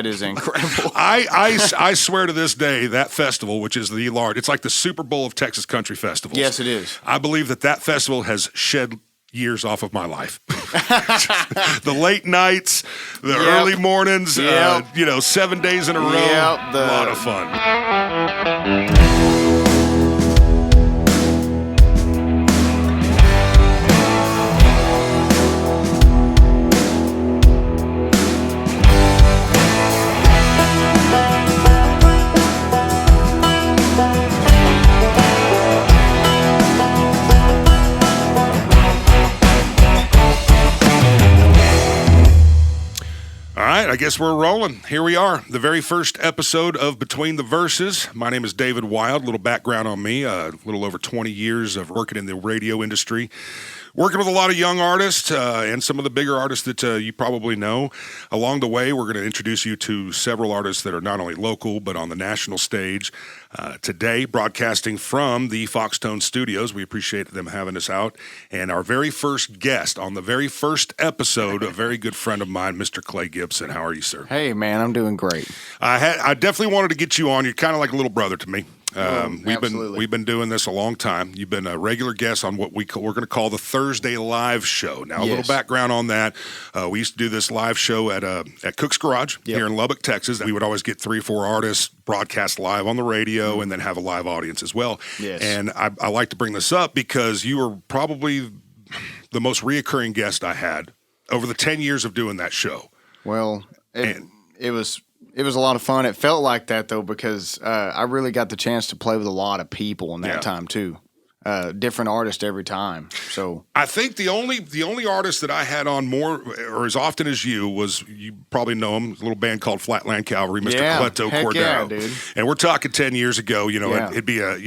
is incredible. I swear to this day, that festival, which is the large, it's like the Super Bowl of Texas country festivals. Yes, it is. I believe that festival has shed years off of my life. The late nights, the early mornings, 7 days in a row. A lot of fun. I guess we're rolling. Here we are, the very first episode of Between the Verses. My name is David Wilde. A little background on me, a little over 20 years of working in the radio industry, working with a lot of young artists and some of the bigger artists that you probably know. Along the way, we're going to introduce you to several artists that are not only local, but on the national stage. Today, broadcasting from the Foxtone Studios. We appreciate them having us out. And our very first guest on the very first episode, a very good friend of mine, Mr. Klay Gibson. How are you, sir? Hey, man, I'm doing great. I definitely wanted to get you on. You're kind of like a little brother to me. Absolutely. We've been doing this a long time. You've been a regular guest on what we're going to call the Thursday Live Show. Now, a little background on that. We used to do this live show at Cook's Garage here in Lubbock, Texas. We would always get 3 or 4 artists broadcast live on the radio and then have a live audience as well. Yes. And I like to bring this up because you were probably the most reoccurring guest I had over the 10 years of doing that show. Well, it was a lot of fun. It felt like that, though, because I really got the chance to play with a lot of people in that time, too. Different artists every time. So I think the only artist that I had on more or as often as you was, you probably know him, a little band called Flatland Cavalry, Mr. Cleto Cordero. Yeah, dude. And we're talking 10 years ago. It'd be a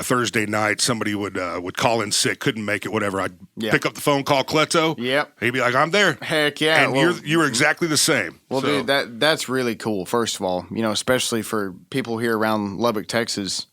Thursday night. Somebody would call in sick, couldn't make it, whatever. I'd pick up the phone, call Cleto. Yep. He'd be like, "I'm there." Heck yeah. And you were exactly the same. Well, dude, that's really cool. First of all, especially for people here around Lubbock, Texas.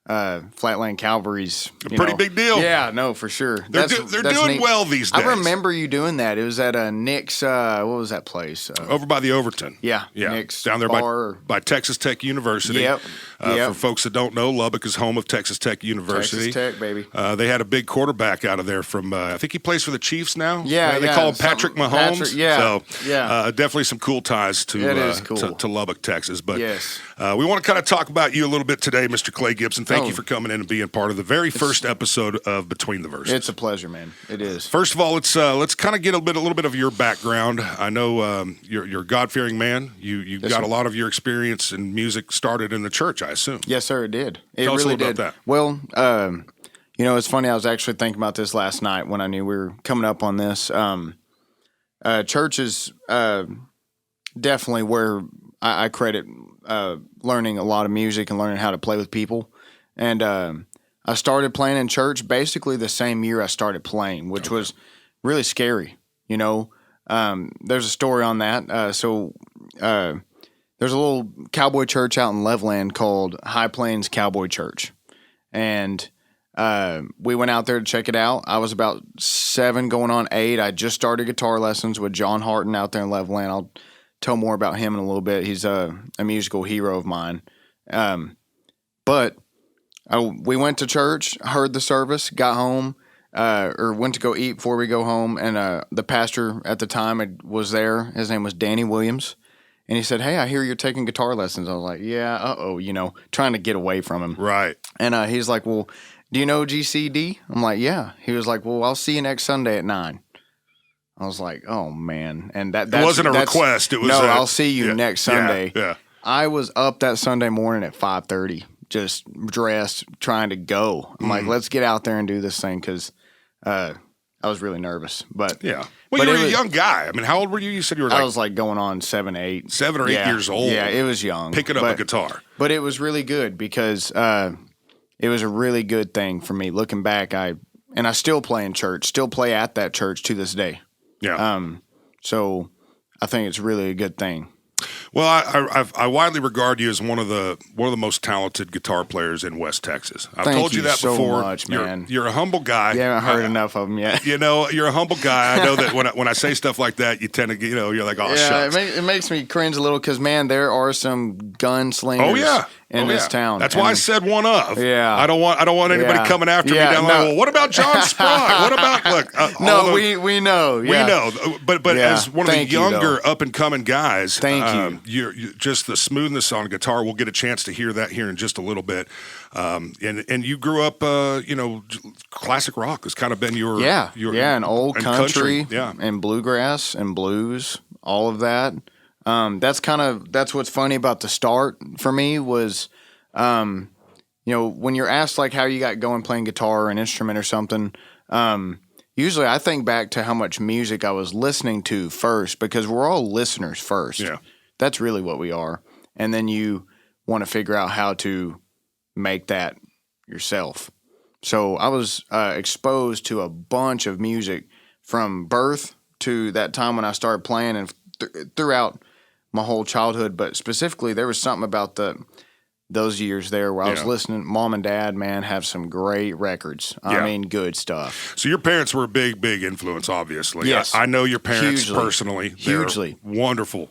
Flatland Cavalry's a pretty big deal. Yeah, no, for sure. They're doing neat. Well these days. I remember you doing that. It was at Nick's. What was that place? Over by the Overton. Yeah. Nick's down there by Texas Tech University. Yep. For folks that don't know, Lubbock is home of Texas Tech University. Texas Tech, baby. They had a big quarterback out of there from. I think he plays for the Chiefs now. Yeah, they call him Patrick Mahomes. So definitely some cool ties to to Lubbock, Texas. But yes. We want to kind of talk about you a little bit today, Mr. Klay Gibson. Thank you for coming in and being part of the very first episode of Between the Verses. It's a pleasure, man. It is. First of all, let's kind of get a little bit of your background. I know you're a God-fearing man. You got a lot of your experience in music started in the church, I assume. Yes, sir. It did. It Tell us really a little did. about that. Well, it's funny. I was actually thinking about this last night when I knew we were coming up on this. Church is definitely where I credit learning a lot of music and learning how to play with people. And I started playing in church basically the same year I started playing, which was really scary. There's a story on that. There's a little cowboy church out in Loveland called High Plains Cowboy Church. And we went out there to check it out. I was about 7 going on 8. I just started guitar lessons with John Harton out there in Loveland. I'll tell more about him in a little bit. He's a musical hero of mine. But we went to church, heard the service, got home, or went to go eat before we go home. And the pastor at the time was there. His name was Danny Williams. And he said, "Hey, I hear you're taking guitar lessons." I was like, "Yeah, trying to get away from him." Right. And he's like, "Well, do you know GCD?" I'm like, "Yeah." He was like, "Well, I'll see you next Sunday at 9." I was like, "Oh man!" And that wasn't a request. It was I'll see you next Sunday. Yeah. I was up that Sunday morning at 5:30, just dressed, trying to go. I'm like, "Let's get out there and do this thing," because I was really nervous. But yeah, well, you were a young guy. I mean, how old were you? You said you were. I was like going on 7 or 8 years old. Yeah, it was young. Picking up a guitar, but it was really good because it was a really good thing for me. Looking back, I still play in church, still play at that church to this day. Yeah. So I think it's really a good thing. Well, I widely regard you as one of the most talented guitar players in West Texas. I've Thank told you that so before. Much, man. You're a humble guy. You haven't heard enough of them yet. You know, you're a humble guy. I know that when I say stuff like that, you tend to, you're like, oh, shucks. It makes me cringe a little because, man, there are some gunslingers in this town. That's why I said one of. Yeah. I don't want anybody coming after me down there. Well, what about John Sprague? What about look? We know. Yeah. We know. But as one of the younger up and coming guys, thank you. You're just the smoothness on guitar. We'll get a chance to hear that here in just a little bit. And you grew up, classic rock has kind of been your and old country, yeah, and bluegrass and blues, all of that. That's what's funny about the start for me was, when you're asked like how you got going playing guitar or an instrument or something, usually I think back to how much music I was listening to first, because we're all listeners first. Yeah. That's really what we are. And then you want to figure out how to make that yourself. So I was exposed to a bunch of music from birth to that time when I started playing and throughout my whole childhood. But specifically, there was something about those years there where I was listening. Mom and Dad, man, have some great records. I mean, good stuff. So your parents were a big influence, obviously. Yes. I know your parents personally. Hugely. They're wonderful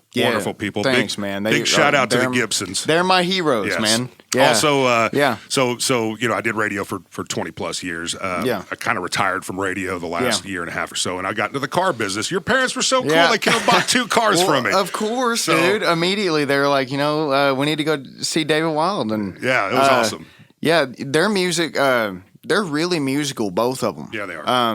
people. Thanks, man. Big shout out to the Gibsons. They're my heroes, man. Yeah. Also, so I did radio for 20 plus years. I kind of retired from radio the last year and a half or so, and I got into the car business. Your parents were so cool; they came and bought 2 cars from me. Of course, dude. Immediately, they're like, we need to go see David Wilde, and it was awesome. Yeah, their music, they're really musical, both of them. Yeah, they are.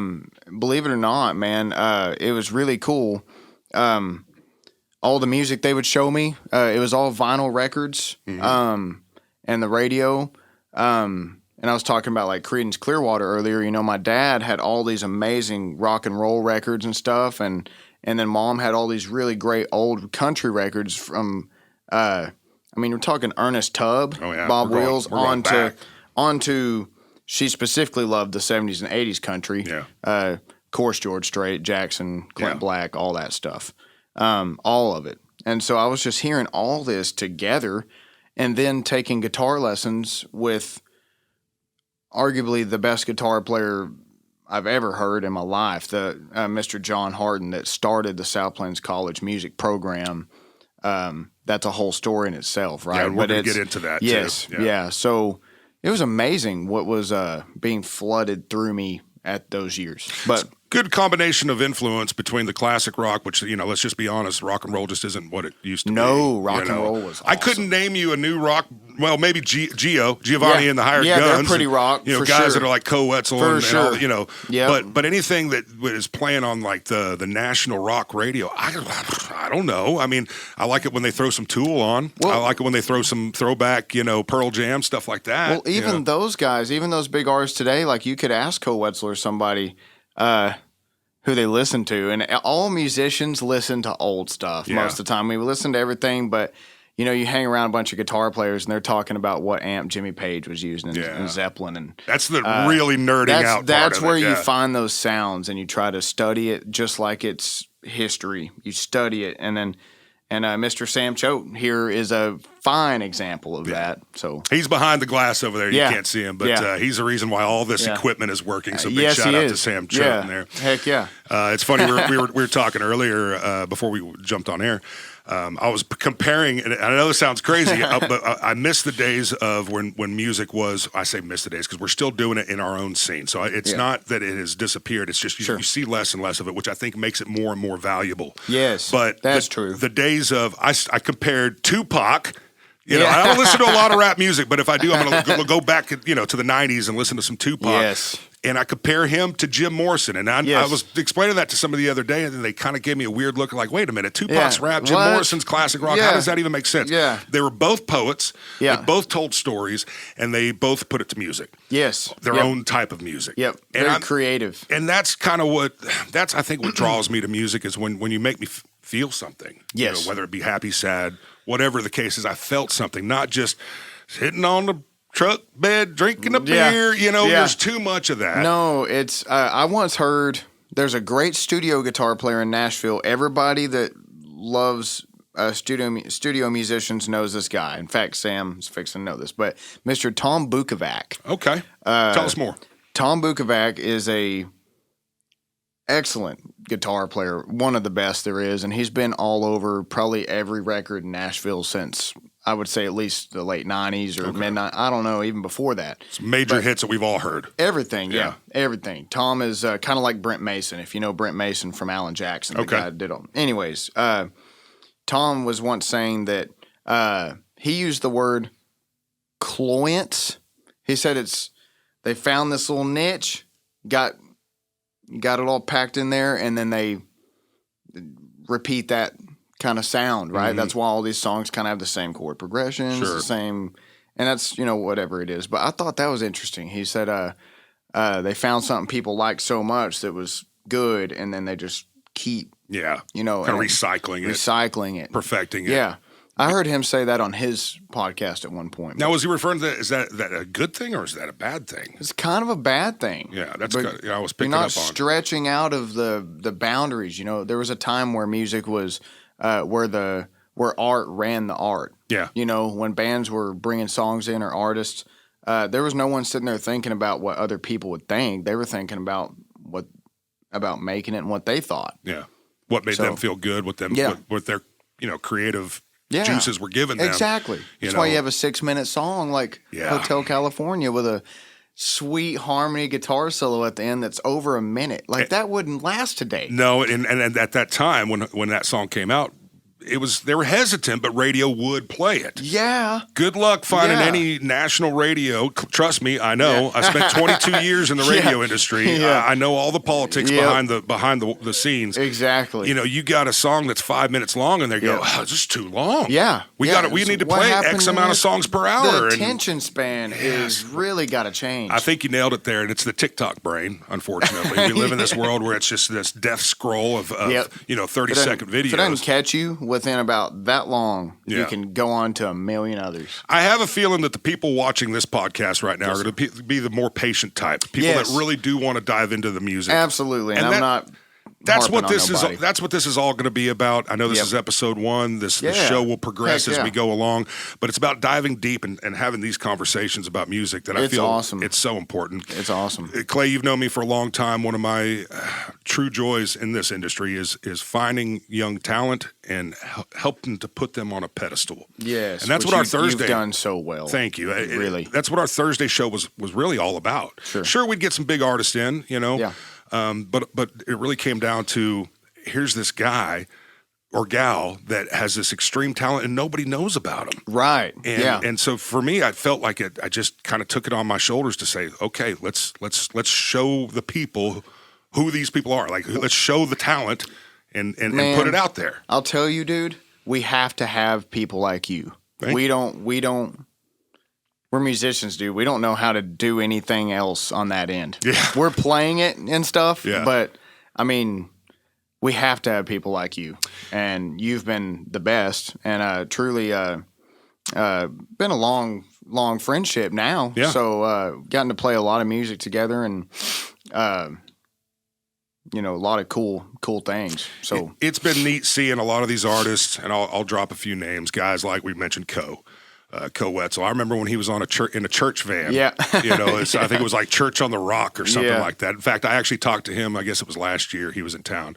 Believe it or not, man, it was really cool. All the music they would show me, it was all vinyl records. Mm-hmm. And the radio, and I was talking about like Creedence Clearwater earlier. My dad had all these amazing rock and roll records and stuff, and then Mom had all these really great old country records from, we're talking Ernest Tubb, Bob Wills, onto. She specifically loved the 70s and 80s country. Yeah. Of course, George Strait, Jackson, Clint Black, all that stuff, all of it. And so I was just hearing all this together. And then taking guitar lessons with arguably the best guitar player I've ever heard in my life, the Mr. John Harden that started the South Plains College music program. That's a whole story in itself, right? Yeah, we're going to get into that, yes, too. Yeah. So it was amazing what was being flooded through me at those years. But good combination of influence between the classic rock, which, let's just be honest, rock and roll just isn't what it used to be. No, rock and roll was awesome. I couldn't name you a new rock, well, maybe Giovanni and the Hired Guns. Yeah, they're pretty rock, for guys that are like Co Wetzel and all, but anything that is playing on like the national rock radio, I don't know. I mean, I like it when they throw some Tool on. I like it when they throw some throwback, Pearl Jam, stuff like that. Well, even those guys, even those big artists today, like you could ask Co Wetzel or somebody, who they listen to, and all musicians listen to old stuff most of the time. We listen to everything, but you hang around a bunch of guitar players and they're talking about what amp Jimmy Page was using and Zeppelin, and that's the really nerding out. That's where you find those sounds, and you try to study it just like it's history. You study it, and then. And Mr. Sam Choate here is a fine example of that. So he's behind the glass over there. You can't see him, but he's the reason why all this equipment is working. So big shout out to Sam Choate in there. Heck yeah. It's funny. we were talking earlier before we jumped on air. I was comparing, and I know this sounds crazy, but I miss the days of when music was, I say miss the days because we're still doing it in our own scene. So it's not that it has disappeared. It's just you see less and less of it, which I think makes it more and more valuable. Yes, but that's true. The days of, I compared Tupac. I don't listen to a lot of rap music, but if I do, I'm going to go back, to the 90s and listen to some Tupac. Yes. And I compare him to Jim Morrison. And I was explaining that to somebody the other day, and they kind of gave me a weird look like, wait a minute, Tupac's rap, Jim Morrison's classic rock. How does that even make sense? Yeah. They were both poets. They both told stories, and they both put it to music. Yes. Their own type of music. Yep. Very creative. And that's kind of I think what draws me to music is when you make me feel something. Yes. Whether it be happy, sad, whatever the case is, I felt something, not just sitting on the truck bed drinking a beer. There's too much of that. No, it's I once heard there's a great studio guitar player in Nashville. Everybody that loves studio musicians knows this guy. In fact, Sam's fixing to know this, but Mr. Tom Bukovac. Okay. Tell us more. Tom Bukovac is a excellent guitar player, one of the best there is, and he's been all over probably every record in Nashville since, I would say, at least the late 90s or mid-90s. I don't know, even before that. Some major hits that we've all heard. Everything, yeah. Everything. Tom is kind of like Brent Mason, if you know Brent Mason from Alan Jackson. The guy that did all. Anyways, Tom was once saying that he used the word cloyance. He said they found this little niche, got it all packed in there, and then they repeat that kind of sound, right? Mm-hmm. That's why all these songs kind of have the same chord progressions, the same, and that's, whatever it is. But I thought that was interesting. He said they found something people liked so much that was good, and then they just keep, kind of recycling it, perfecting it. Yeah. I heard him say that on his podcast at one point. Now, was he referring to that? Is that a good thing or is that a bad thing? It's kind of a bad thing. Yeah, that's good. I was picking up on. You're not stretching out of the boundaries. There was a time where music was where art ran the art. Yeah. When bands were bringing songs in or artists, there was no one sitting there thinking about what other people would think. They were thinking about making it and what they thought. Yeah. What made them feel good? What their creative juices were given them. Exactly. That's why you have a 6-minute song like Hotel California with a sweet harmony guitar solo at the end that's over a minute. Like that wouldn't last today. No, and at that time when that song came out, they were hesitant, but radio would play it. Yeah. Good luck finding any national radio. Trust me, I know. Yeah. I spent 22 years in the radio industry. Yeah. I know all the politics behind the scenes. Exactly. You got a song that's 5 minutes long, and they go, "Oh, this is too long." Yeah. We need to play X amount of songs per hour. The attention span is really got to change. I think you nailed it there, and it's the TikTok brain. Unfortunately, we live in this world where it's just this death scroll of 30-second videos. If it doesn't catch you within about that long, you can go on to a million others. I have a feeling that the people watching this podcast right now are going to be the more patient type, people that really do want to dive into the music. Absolutely, and I'm not. That's what this is. That's what this is all going to be about. I know this is episode 1. This show will progress as we go along, but it's about diving deep and having these conversations about music that I feel awesome. It's so important. It's awesome. Klay, you've known me for a long time. One of my true joys in this industry is finding young talent and helping to put them on a pedestal. Yes, and that's what our Thursday. You've done so well. Thank you. Really, that's what our Thursday show was really all about. Sure, we'd get some big artists in. Yeah. But it really came down to here's this guy or gal that has this extreme talent and nobody knows about him. Right. And so for me, I felt like I just kind of took it on my shoulders to say, okay, let's show the people who these people are. Like, let's show the talent and put it out there. I'll tell you, dude, we have to have people like you. We don't. We're musicians, dude. We don't know how to do anything else on that end. Yeah. We're playing it and stuff, but, I mean, we have to have people like you. And you've been the best. And truly been a long, long friendship now. Yeah. So gotten to play a lot of music together and, a lot of cool things. So it's been neat seeing a lot of these artists, and I'll drop a few names, guys like we mentioned, Co Wetzel. I remember when he was on in a church van. Yeah. I think it was like Church on the Rock or something like that. In fact, I actually talked to him, I guess it was last year, he was in town.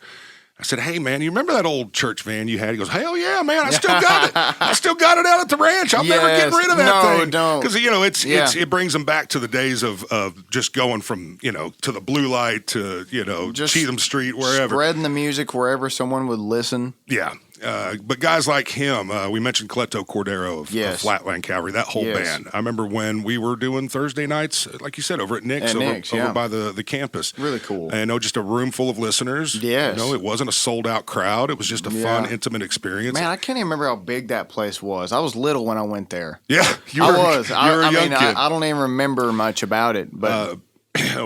I said, "Hey, man, you remember that old church van you had?" He goes, "Hell yeah, man, I still got it. I still got it out at the ranch. I'm never getting rid of that thing." No, don't. Because, it brings them back to the days of just going from, to the Blue Light to, just Cheatham Street, wherever. Spreading the music wherever someone would listen. Yeah. But guys like him, we mentioned Cleto Cordero of Flatland Cavalry, that whole band. I remember when we were doing Thursday nights, like you said, over at Nick's, over by the campus. Really cool. And just a room full of listeners. Yes. It wasn't a sold-out crowd. It was just a fun, intimate experience. Man, I can't even remember how big that place was. I was little when I went there. Yeah, I was. I don't even remember much about it. But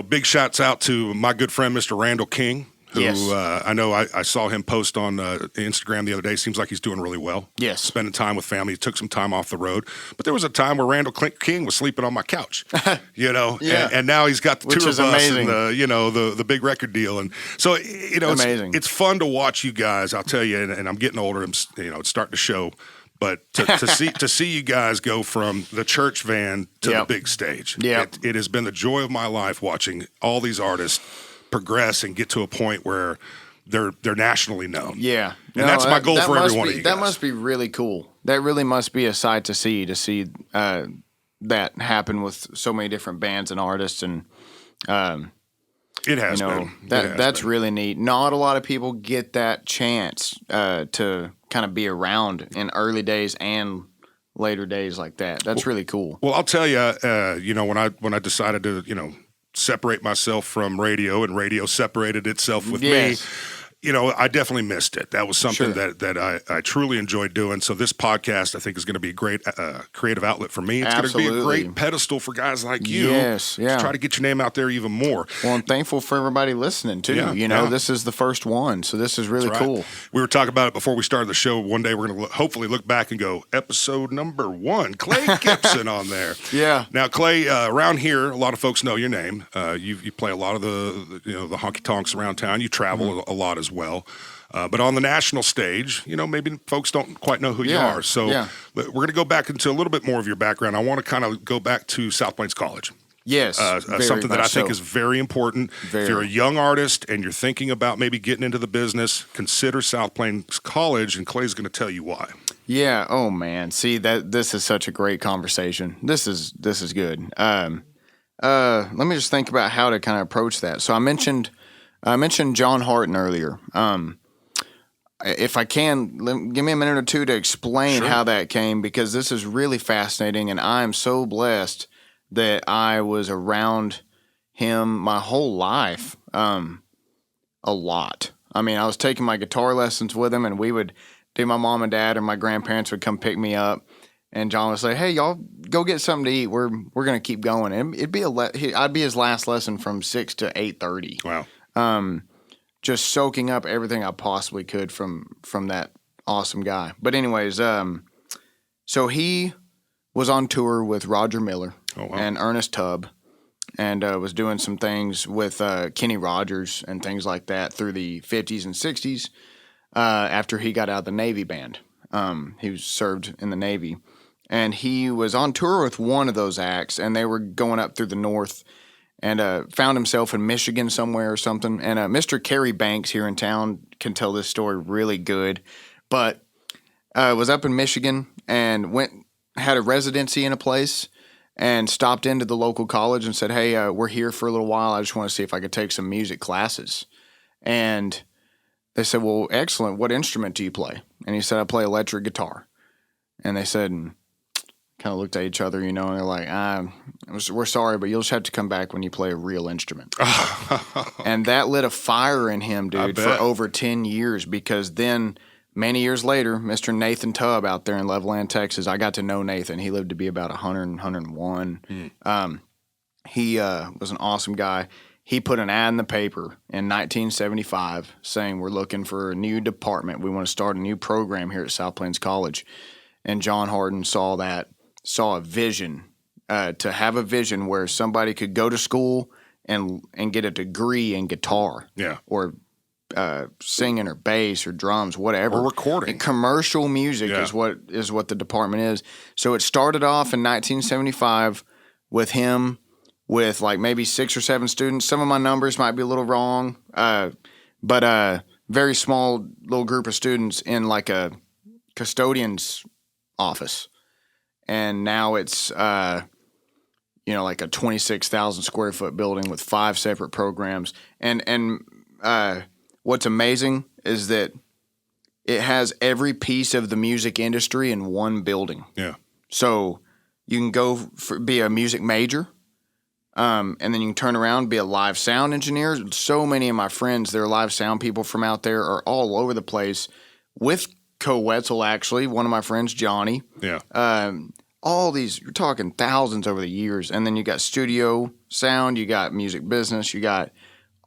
big shouts out to my good friend, Mr. Randall King. who Yes. I know I saw him post on Instagram the other day. Seems like he's doing really well. Yes. Spending time with family. He took some time off the road. But there was a time where Randall King was sleeping on my couch, Yeah. and now he's got the Which tour is bus amazing. and the big record deal. And so, Amazing. it's fun to watch you guys. I'll tell you, and I'm getting older. It's starting to show. But to see you guys go from the church van to the big stage, it has been the joy of my life watching all these artists progress and get to a point where they're nationally known. Yeah, and that's my goal for every one of you guys. That must be really cool. That really must be a sight to see that happen with so many different bands and artists, and it has been. That's really neat. Not a lot of people get that chance to kind of be around in early days and later days like that. That's really cool. Well, I'll tell you, when I decided to, separate myself from radio, and radio separated itself with me. I definitely missed it. That was something that I truly enjoyed doing. So this podcast, I think, is going to be a great creative outlet for me. It's going to be a great pedestal for guys like you. Yes, to try to get your name out there even more. Well, I'm thankful for everybody listening, too. This is the first one, so this is really cool. We were talking about it before we started the show. One day we're going to hopefully look back and go, episode number 1, Klay Gibson on there. Yeah. Now, Klay, around here, a lot of folks know your name. You play a lot of the honky tonks around town. You travel a lot as well. But on the national stage, maybe folks don't quite know who you are. So we're going to go back into a little bit more of your background. I want to kind of go back to South Plains College. Yes. Something that I think is very important. If you're a young artist and you're thinking about maybe getting into the business, consider South Plains College, and Clay's going to tell you why. Yeah. Oh, man. See, this is such a great conversation. This is good. Let me just think about how to kind of approach that. So I mentioned John Harton earlier. If I can, give me a minute or two to explain how that came, because this is really fascinating, and I am so blessed that I was around him my whole life, a lot. I mean, I was taking my guitar lessons with him, and we would do, my mom and dad or my grandparents would come pick me up, and John would say, "Hey, y'all, go get something to eat. We're gonna keep going." And it'd be I'd be his last lesson from 6 to 8:30. Wow. Just soaking up everything I possibly could from that awesome guy. But anyways, so he was on tour with Roger Miller and Ernest Tubb, and was doing some things with Kenny Rogers and things like that through the 50s and 60s after he got out of the Navy band. He was served in the Navy. And he was on tour with one of those acts, and they were going up through the north, and found himself in Michigan somewhere or something. And Mr. Kerry Banks here in town can tell this story really good, but was up in Michigan and had a residency in a place, and stopped into the local college and said, "Hey, we're here for a little while. I just want to see if I could take some music classes." And they said, "Well, excellent. What instrument do you play?" And he said, "I play electric guitar." And they said, kind of looked at each other, and they're like, "We're sorry, but you'll just have to come back when you play a real instrument." And that lit a fire in him, dude, for over 10 years, because then many years later, Mr. Nathan Tubb out there in Loveland, Texas, I got to know Nathan. He lived to be about 100, 101. He was an awesome guy. He put an ad in the paper in 1975 saying, "We're looking for a new department. We want to start a new program here at South Plains College." And John Harton saw a vision, to have a vision where somebody could go to school and get a degree in guitar, or singing or bass or drums, whatever, or recording. And commercial music is what the department is. So it started off in 1975 with him, with like maybe 6 or 7 students. Some of my numbers might be a little wrong, but very small little group of students in like a custodian's office. And now it's, like a 26,000 square foot building with 5 separate programs. And what's amazing is that it has every piece of the music industry in one building. Yeah. So you can go be a music major, and then you can turn around and be a live sound engineer. So many of my friends, they're live sound people from out there, are all over the place with Co-Wetzel, actually, one of my friends, Johnny. Yeah. All these, you're talking thousands over the years. And then you got studio sound, you got music business, you got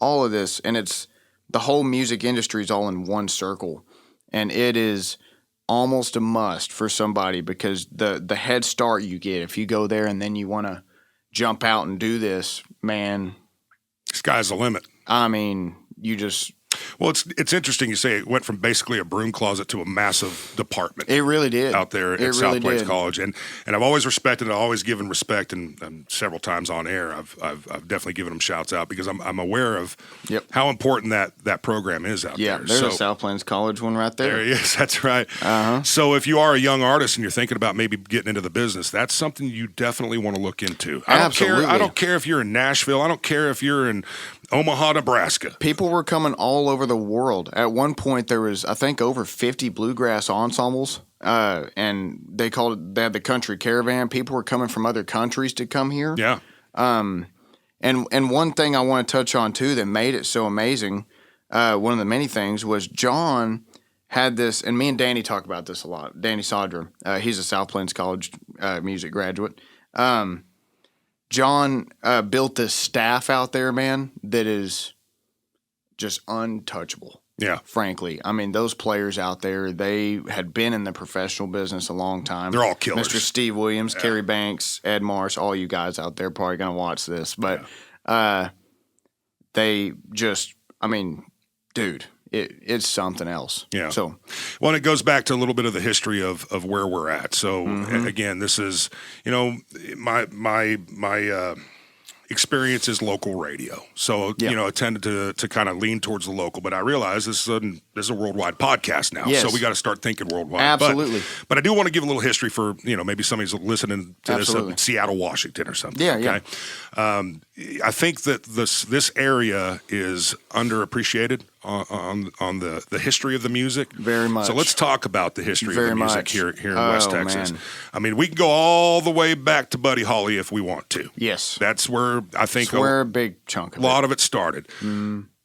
all of this. And it's the whole music industry is all in one circle, and it is almost a must for somebody because the head start you get if you go there and then you want to jump out and do this, man. Sky's the limit. I mean, you just. Well, it's interesting you say it went from basically a broom closet to a massive department. It really did. Out there at South Plains College. And I've always respected it, always given respect, and several times on air I've definitely given them shouts out because I'm aware of how important that program is out there. Yeah, there's a South Plains College one right there. There he is, that's right. Uh-huh. So if you are a young artist and you're thinking about maybe getting into the business, that's something you definitely want to look into. Absolutely. I don't care if you're in Nashville. I don't care if you're in Omaha, Nebraska. People were coming all over the world. At one point, there was, I think, over 50 bluegrass ensembles, and they had the country caravan. People were coming from other countries to come here. Yeah. And one thing I want to touch on, too, that made it so amazing, one of the many things, was John had this, and me and Danny talk about this a lot. Danny Sodra, he's a South Plains College music graduate. John built this staff out there, man, that is just untouchable. Yeah. Frankly. I mean, those players out there, they had been in the professional business a long time. They're all killers. Mr. Steve Williams, Kerry Banks, Ed Marsh, all you guys out there probably going to watch this. But they just, I mean, dude, it's something else. Yeah. So, well, it goes back to a little bit of the history of where we're at. So again, this is, my experience is local radio. So, I tended to kind of lean towards the local, but I realize this is a worldwide podcast now. Yes. So we got to start thinking worldwide. Absolutely. But I do want to give a little history for, maybe somebody's listening to this Absolutely. in Seattle, Washington or something. Yeah, okay? I think that this area is underappreciated on the history of the music. Very much. So let's talk about the history of the music here in West Texas. Man. I mean, we can go all the way back to Buddy Holly if we want to. Yes. That's where I think a big chunk of a lot of it started.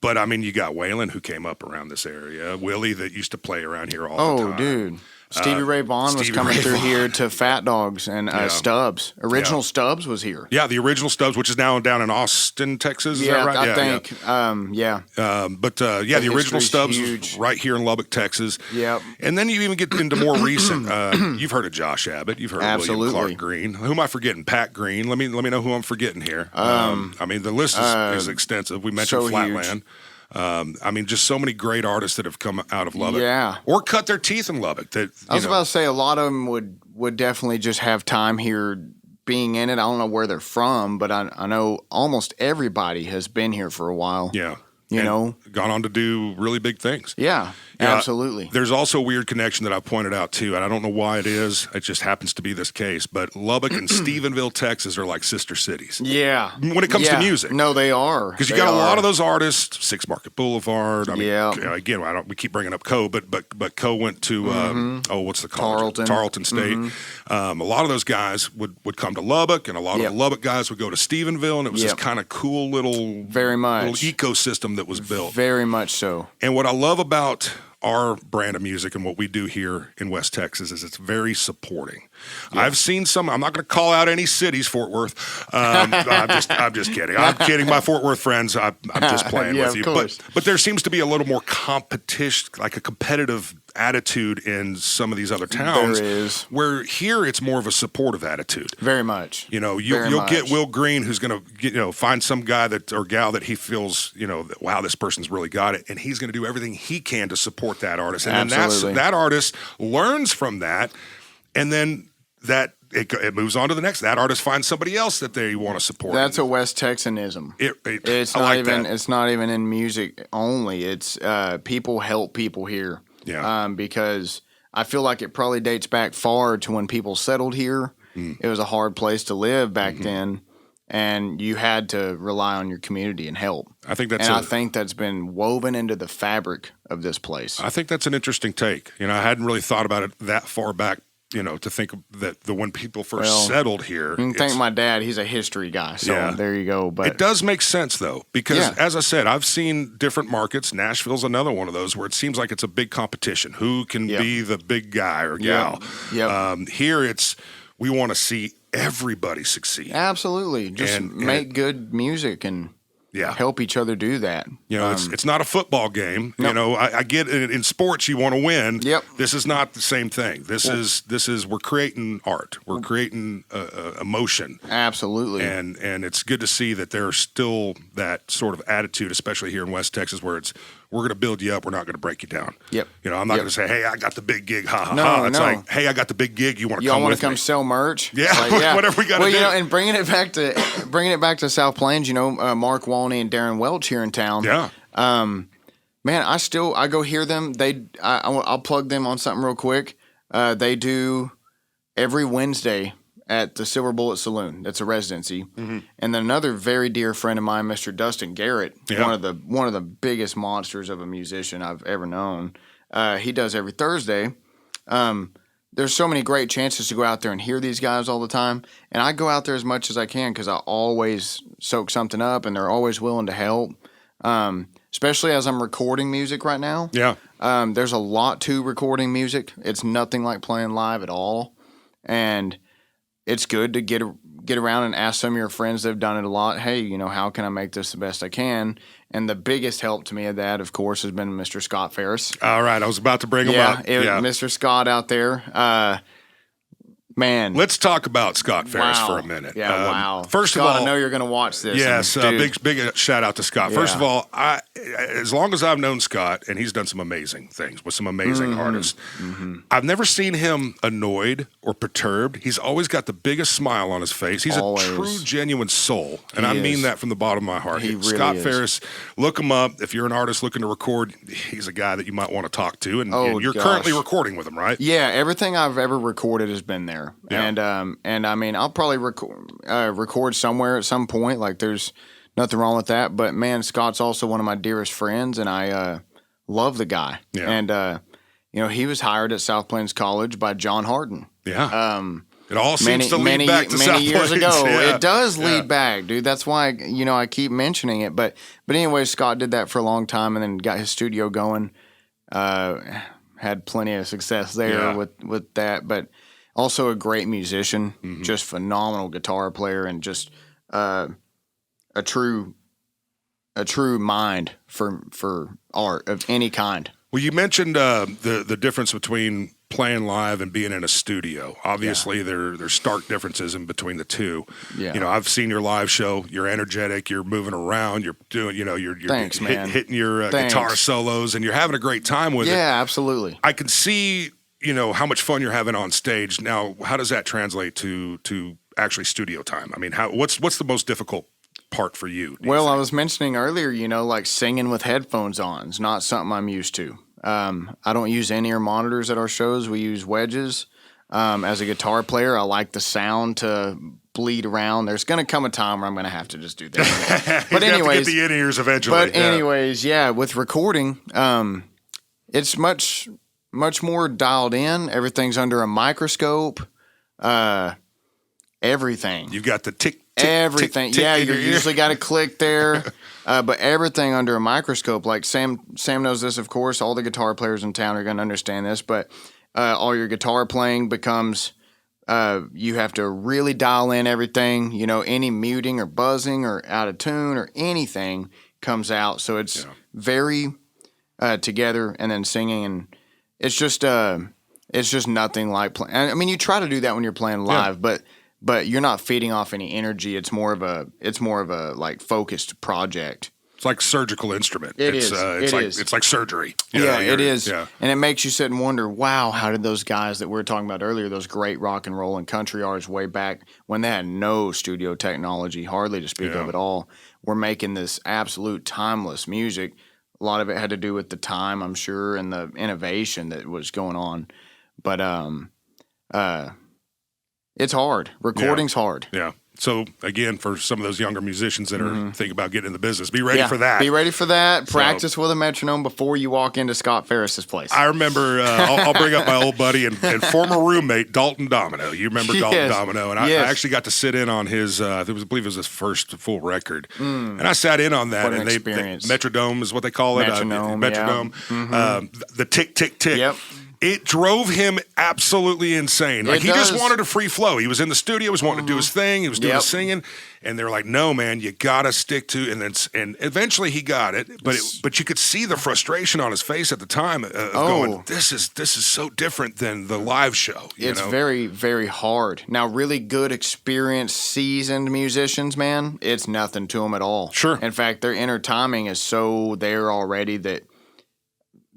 But I mean, you got Waylon who came up around this area, Willie that used to play around here all the time. Oh, dude. Stevie Ray Vaughan was coming through here to Fat Dogs and Stubbs. Original Stubbs was here. Yeah, the original Stubbs, which is now down in Austin, Texas. Is that right? I think. The original Stubbs was right here in Lubbock, Texas. Yep. And then you even get into more recent. You've heard of Josh Abbott. You've heard of William Clark Green. Who am I forgetting? Pat Green. Let me know who I'm forgetting here. I mean, the list is extensive. We mentioned so Flatland. Huge. I mean, just so many great artists that have come out of Lubbock, Yeah. or cut their teeth in Lubbock. That I was about to say a lot of them would definitely just have time here being in it. I don't know where they're from, but I know almost everybody has been here for a while. Yeah. You know, gone on to do really big things. Yeah, absolutely. There's also a weird connection that I've pointed out too, and I don't know why it is. It just happens to be this case. But Lubbock and Stephenville, Texas, are like sister cities. Yeah, when it comes to music, no, they are because you got a lot of those artists. Six Market Boulevard. I mean, again, we keep bringing up Coe, but Coe went to what's the college? Tarleton State. A lot of those guys would come to Lubbock, and a lot of the Lubbock guys would go to Stephenville, and it was this kind of cool little ecosystem that was built. Very much so. And what I love about our brand of music and what we do here in West Texas is it's very supporting. Yeah. I've seen some. I'm not going to call out any cities, Fort Worth. I'm just kidding. I'm kidding. My Fort Worth friends. I'm just playing with you. But there seems to be a little more competition, like a competitive attitude in some of these other towns. There is. Where here it's more of a supportive attitude. Very much. You'll get Will Green, who's going to find some guy or gal that he feels that, wow, this person's really got it, and he's going to do everything he can to support that artist. And then that artist learns from that, and then it moves on to the next. That artist finds somebody else that they want to support. That's a West Texanism. It's not even in music only. It's people help people here. Yeah. Because I feel like it probably dates back far to when people settled here. It was a hard place to live back then, and you had to rely on your community and help. I think that's been woven into the fabric of this place. I think that's an interesting take. I hadn't really thought about it that far back. To think that when people first settled here. You can thank my dad. He's a history guy. So there you go. But it does make sense, though, because as I said, I've seen different markets. Nashville's another one of those where it seems like it's a big competition. Who can be the big guy or gal? Here we want to see everybody succeed. Absolutely. Just make good music and help each other do that. You know, it's not a football game. Nope. You know, I get in sports you want to win. Yep. This is not the same thing. This is we're creating art. We're creating emotion. Absolutely. And it's good to see that there's still that sort of attitude, especially here in West Texas, where it's we're going to build you up. We're not going to break you down. Yep. You know, I'm not going to say, hey, I got the big gig. Ha, ha, No, ha. It's no. like, hey, I got the big gig. You want to Y'all come want with to come me? sell merch? Yeah, Like, whatever we got to do. You know, and bringing it back to South Plains, you know, Mark Walney and Darren Welch here in town. Yeah. Man, I go hear them. I'll plug them on something real quick. They do every Wednesday at the Silver Bullet Saloon. That's a residency. Mm-hmm. And then another very dear friend of mine, Mr. Dustin Garrett, one of the biggest monsters of a musician I've ever known. He does every Thursday. There's so many great chances to go out there and hear these guys all the time. And I go out there as much as I can because I always soak something up, and they're always willing to help. Especially as I'm recording music right now. Yeah. There's a lot to recording music. It's nothing like playing live at all. And it's good to get around and ask some of your friends that have done it a lot, hey, you know, how can I make this the best I can? And the biggest help to me of that, of course, has been Mr. Scott Ferris. All right. I was about to bring him up. Mr. Scott out there. Man. Let's talk about Scott Ferris for a minute. Yeah, wow. First Scott, of all, I know you're going to watch this. Yes, big shout out to Scott. Yeah. First of all, as long as I've known Scott, and he's done some amazing things with some amazing artists, I've never seen him annoyed or perturbed. He's always got the biggest smile on his face. He's a true, genuine soul, and I mean that from the bottom of my heart. He really Scott is. Ferris, look him up. If you're an artist looking to record, he's a guy that you might want to talk to, and you're currently recording with him, right? Yeah, everything I've ever recorded has been there. Yeah. And I mean, I'll probably record somewhere at some point. Like, there's nothing wrong with that. But man, Scott's also one of my dearest friends, and I love the guy. Yeah. And you know, he was hired at South Plains College by John Harden. Yeah. It all seems to lead back to South years Plains. ago. Yeah. It does lead back, dude. That's why I keep mentioning it. But anyway, Scott did that for a long time, and then got his studio going. Had plenty of success there with that, but also a great musician, just phenomenal guitar player, and just a true mind for art of any kind. Well, you mentioned the difference between playing live and being in a studio. Obviously, there's stark differences in between the two. Yeah. You know, I've seen your live show. You're energetic. You're moving around. You're doing. You're Thanks, man. Hitting your guitar solos, and you're having a great time with it. Yeah, absolutely. I can see how much fun you're having on stage. Now, how does that translate to actually studio time? I mean, what's the most difficult part for you? Well, I was mentioning earlier, like singing with headphones on is not something I'm used to. I don't use in-ear monitors at our shows. We use wedges. As a guitar player, I like the sound to bleed around. There's going to come a time where I'm going to have to just do that. But anyways, have to get the in-ears eventually. But anyways, with recording, it's much more dialed in. Everything's under a microscope. Everything. You've got the tick. Everything. Tick, you usually got to click there. But everything under a microscope. Like Sam knows this, of course. All the guitar players in town are going to understand this. But all your guitar playing becomes, you have to really dial in everything. Any muting or buzzing or out of tune or anything comes out. So it's very together, and then singing, and it's just nothing like playing. I mean, you try to do that when you're playing live, but you're not feeding off any energy. It's more of a like focused project. It's like surgical instrument. It's like surgery. It is. Yeah. And it makes you sit and wonder, wow, how did those guys that we were talking about earlier, those great rock and roll and country artists way back when they had no studio technology, hardly to speak of at all, were making this absolute timeless music. A lot of it had to do with the time, I'm sure, and the innovation that was going on. But it's hard. Recording's hard. Yeah. So, again, for some of those younger musicians that are thinking about getting in the business, be ready for that. Be ready for that. Practice with a metronome before you walk into Scott Ferris's place. I remember, I'll bring up my old buddy and former roommate, Dalton Domino. You remember Dalton Domino? And I actually got to sit in on his, I believe it was his first full record. And I sat in on that. What an experience. Metronome is what they call it. Metronome. The tick, tick, tick. Yep. It drove him absolutely insane. Like, he just wanted a free flow. He was in the studio, he was wanting to do his thing, he was doing his singing, and they were like, "No, man, you gotta stick to." And eventually he got it, but you could see the frustration on his face at the time of going, "This is so different than the live show." It's very, very hard. Now, really good, experienced, seasoned musicians, man, it's nothing to them at all. Sure. In fact, their inner timing is so there already that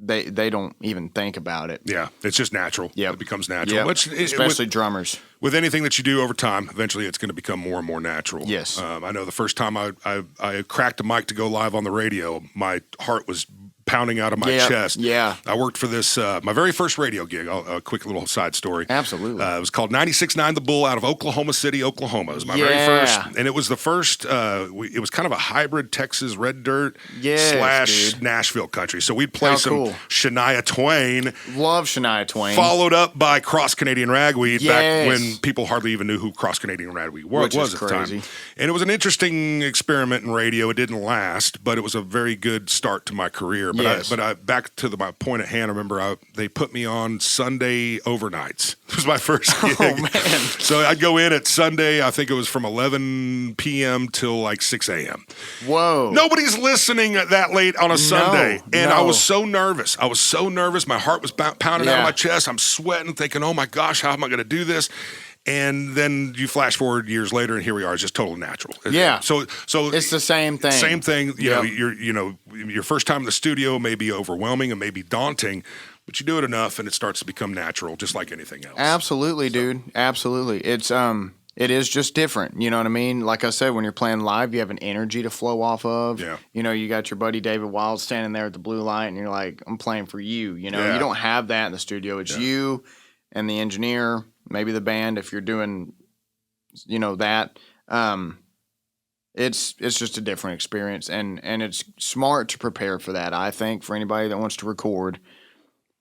they don't even think about it. Yeah, it's just natural. Yep. It becomes natural. Especially drummers. With anything that you do over time, eventually it's going to become more and more natural. Yes. I know the first time I cracked a mic to go live on the radio, my heart was pounding out of my chest. Yeah. I worked for this, my very first radio gig. A quick little side story. Absolutely. It was called 96.9 The Bull out of Oklahoma City, Oklahoma. It was my very first. And it was the first, it was kind of a hybrid Texas red dirt / Nashville country. So we'd play some Shania Twain. Love Shania Twain. Followed up by Cross Canadian Ragweed back when people hardly even knew who Cross Canadian Ragweed was at the time. And it was an interesting experiment in radio. It didn't last, but it was a very good start to my career. But I back to my point at hand, I remember they put me on Sunday overnights. It was my first gig. Oh, man. So I'd go in at Sunday, I think it was from 11 p.m. till like 6 a.m. Whoa. Nobody's listening that late on a Sunday. And I was so nervous. My heart was pounding out of my chest. I'm sweating, thinking, oh my gosh, how am I going to do this? And then you flash forward years later, and here we are. It's just total natural. Yeah. So it's the same thing. Same thing. You know, your first time in the studio may be overwhelming and may be daunting, but you do it enough, and it starts to become natural, just like anything else. Absolutely, dude. Absolutely. It is just different. You know what I mean? Like I said, when you're playing live, you have an energy to flow off of. Yeah. You know, you got your buddy David Wilde standing there at the blue light, and you're like, I'm playing for you. You know, you don't have that in the studio. It's you and the engineer. Maybe the band, if you're doing, that, it's just a different experience, and it's smart to prepare for that. I think for anybody that wants to record,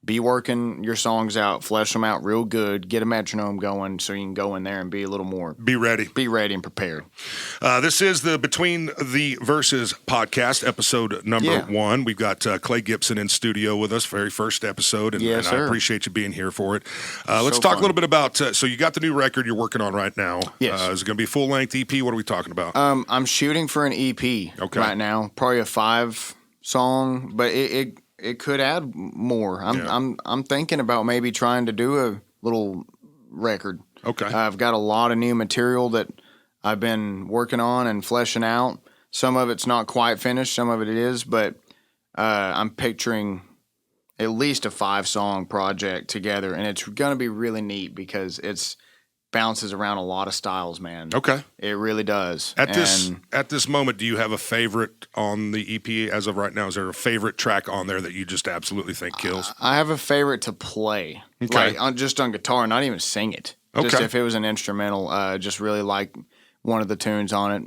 be working your songs out, flesh them out real good, get a metronome going so you can go in there and be a little more. Be ready And prepared. This is the Between the Verses podcast, episode number 1. We've got Klay Gibson in studio with us, very first episode, and I appreciate you being here for it. Let's talk a little bit about, so you got the new record you're working on right now. Yes. Is it going to be a full-length EP? What are we talking about? I'm shooting for an EP right now, probably a 5-song, but it could add more. I'm thinking about maybe trying to do a little record. Okay. I've got a lot of new material that I've been working on and fleshing out. Some of it's not quite finished, some of it is, but I'm picturing at least a 5-song project together, and it's going to be really neat because it's bounces around a lot of styles, man. Okay. It really does. At this moment, do you have a favorite on the EP as of right now? Is there a favorite track on there that you just absolutely think kills? I have a favorite to play, just on guitar, not even sing it. Okay. Just if it was an instrumental, just really like one of the tunes on it.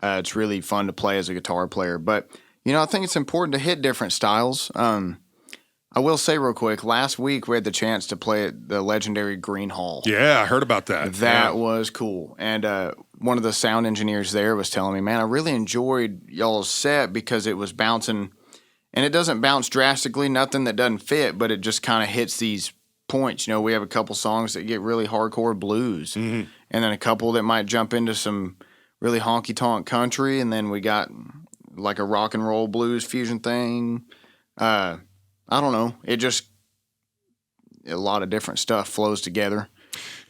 It's really fun to play as a guitar player. But, I think it's important to hit different styles. I will say real quick, last week we had the chance to play at the legendary Green Hall. Yeah, I heard about that. That was cool. And one of the sound engineers there was telling me, man, I really enjoyed y'all's set because it was bouncing. And it doesn't bounce drastically, nothing that doesn't fit, but it just kind of hits these points. We have a couple songs that get really hardcore blues. Mm-hmm. And then a couple that might jump into some really honky-tonk country. And then we got like a rock and roll blues fusion thing. I don't know. It just, a lot of different stuff flows together.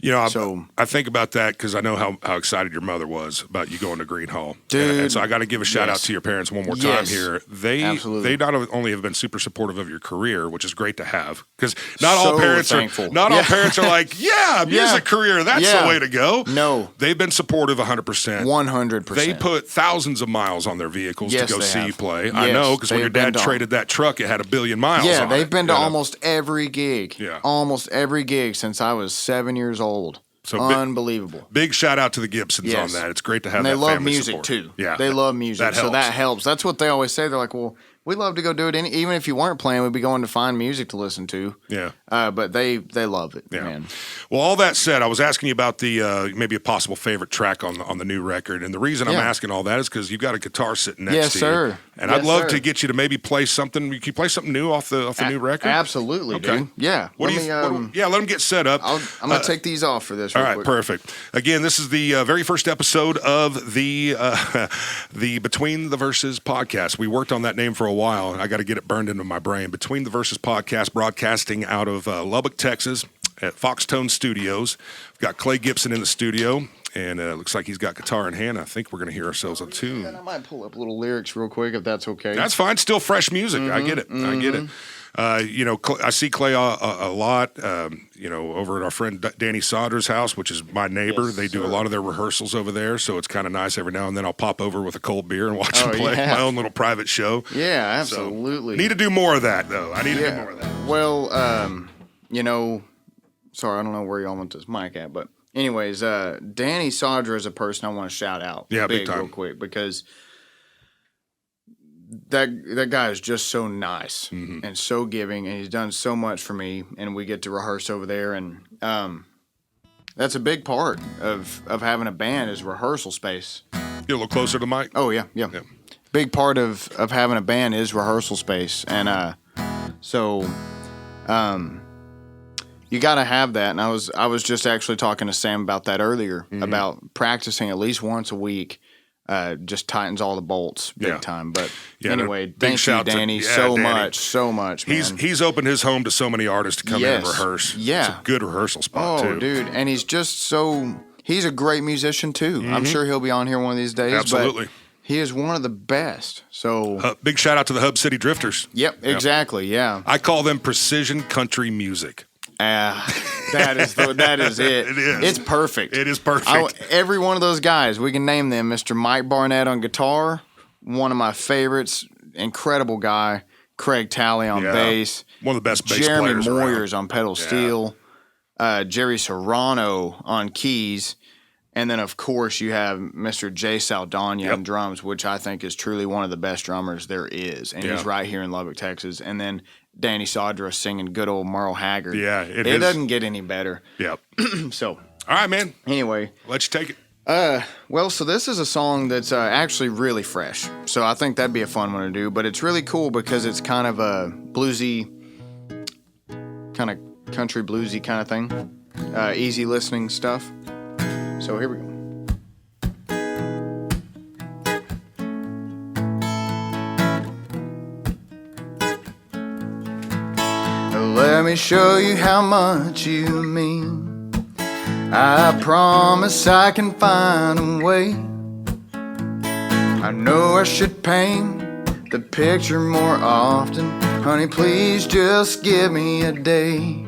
I think about that because I know how excited your mother was about you going to Green Hall. Dude. And so I got to give a shout out to your parents one more time here. They not only have been super supportive of your career, which is great to have, because not all parents are like, music career, that's the way to go. No. They've been supportive 100%. 100%. They put thousands of miles on their vehicles to go see you play. Yes, I know, because when your dad traded that truck, it had 1 billion miles on it. Yeah, they've been to almost every gig. Yeah. Almost every gig since I was 7 years old. So unbelievable. Big shout out to the Gibsons on that. It's great to have that family support. And they love music support. too. Yeah. They love music. So that helps. That's what they always say. They're like, well, we love to go do it. Even if you weren't playing, we'd be going to find music to listen to. Yeah. But they love it, man. Well, all that said, I was asking you about the maybe a possible favorite track on the new record. And the reason I'm asking all that is because you've got a guitar sitting next to you. Yes, sir. And Yes, I'd love sir. to get you to maybe play something. Can you play something new off the new record? Absolutely, Okay. dude. Yeah. What let do you? me, Let them get set up. I'm going to take these off for this All real right, quick. perfect. Again, this is the very first episode of the Between the Verses podcast. We worked on that name for a while, and I got to get it burned into my brain. Between the Verses podcast, broadcasting out of Lubbock, Texas, at Foxtone Studios. We've got Klay Gibson in the studio, and it looks like he's got guitar in hand. I think we're going to hear ourselves a tune. And I might pull up little lyrics real quick if that's okay. That's fine. Still fresh music. I get it. I get it. I see Klay a lot, over at our friend Danny Sauder's house, which is my neighbor. Yes, they do a sir. lot of their rehearsals over there, so it's kind of nice every now and then. I'll pop over with a cold beer and watch them play yeah. my own little private show. Yeah, So, absolutely. need to do more of that, though. I need to do more of that. Well, sorry, I don't know where y'all want this mic at, but anyways, Danny Sadra is a person I want to shout out. Yeah, big time. Real quick, because that guy is just so nice and so giving, and he's done so much for me, and we get to rehearse over there, and that's a big part of having a band is rehearsal space. Get a little closer to the mic. Oh, yeah. Big part of having a band is rehearsal space, and you got to have that. And I was just actually talking to Sam about that earlier, about practicing at least once a week. Just tightens all the bolts big time. But anyway, thank you, Danny, so much, man. He's opened his home to so many artists to come in and rehearse. Yeah. It's a good rehearsal spot, too. Oh, dude. And he's just he's a great musician, too. I'm sure he'll be on here one of these days. Absolutely. But he is one of the best. So Big shout out to the Hub City Drifters. Yep, exactly, yeah. I call them precision country music. That is it. It is. It's perfect. It is perfect. Every one of those guys, we can name them. Mr. Mike Barnett on guitar, one of my favorites, incredible guy. Craig Talley on bass. One of the best bass Jeremy players Moyers around. on pedal steel. Jerry Serrano on keys. And then, of course, you have Mr. Jay Saldana on drums, which I think is truly one of the best drummers there is. And he's right here in Lubbock, Texas. And then Danny Sadra singing good old Merle Haggard. Yeah, it doesn't get any better. Yep. So, All right, man. anyway. Let you take it. Well, so this is a song that's actually really fresh. So I think that'd be a fun one to do. But it's really cool because it's kind of a bluesy, kind of country bluesy kind of thing. Easy listening stuff. So here we go. Let me show you how much you mean. I promise I can find a way. I know I should paint the picture more often. Honey, please just give me a day.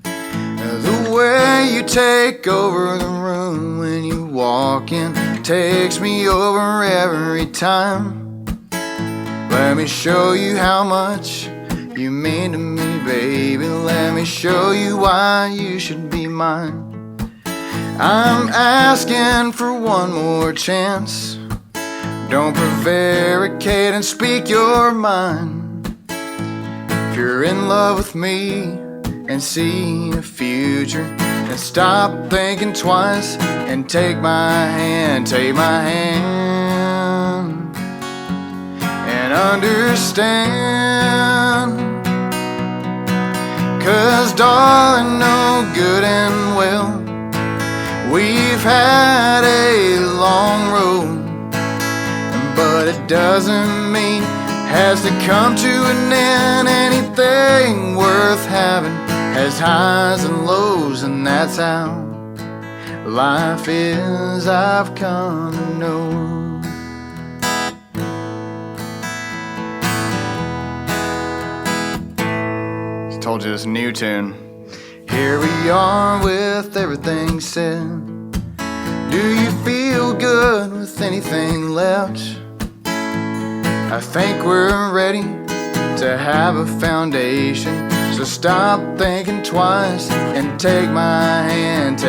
The way you take over the room when you walk in takes me over every time. Let me show you how much you mean to me, baby. Let me show you why you should be mine. I'm asking for one more chance. Don't prevaricate and speak your mind. If you're in love with me and see a future, and stop thinking twice and take my hand, and understand. 'Cause darling, no good and well, we've had a long road, but it doesn't mean has to come to an end. Anything worth having has highs and lows, and that's how life is, I've come to know. I told you this new tune. Here we are with everything said. Do you feel good with anything left? I think we're ready to have a foundation. So stop thinking twice and take my hand,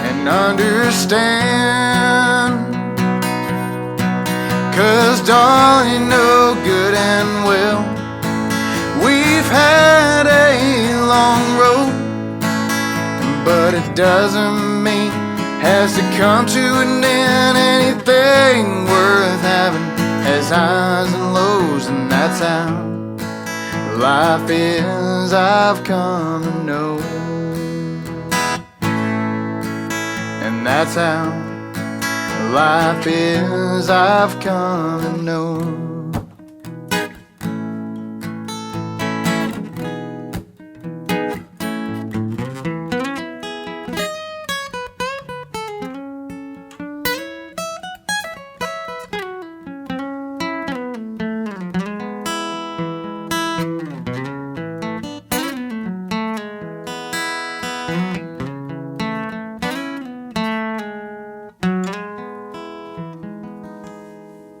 and understand. 'Cause darling, you know good and well, we've had a long road, but it doesn't mean has to come to an end. Anything worth having has highs and lows, and that's how life is, I've come to know. And that's how life is, I've come to know.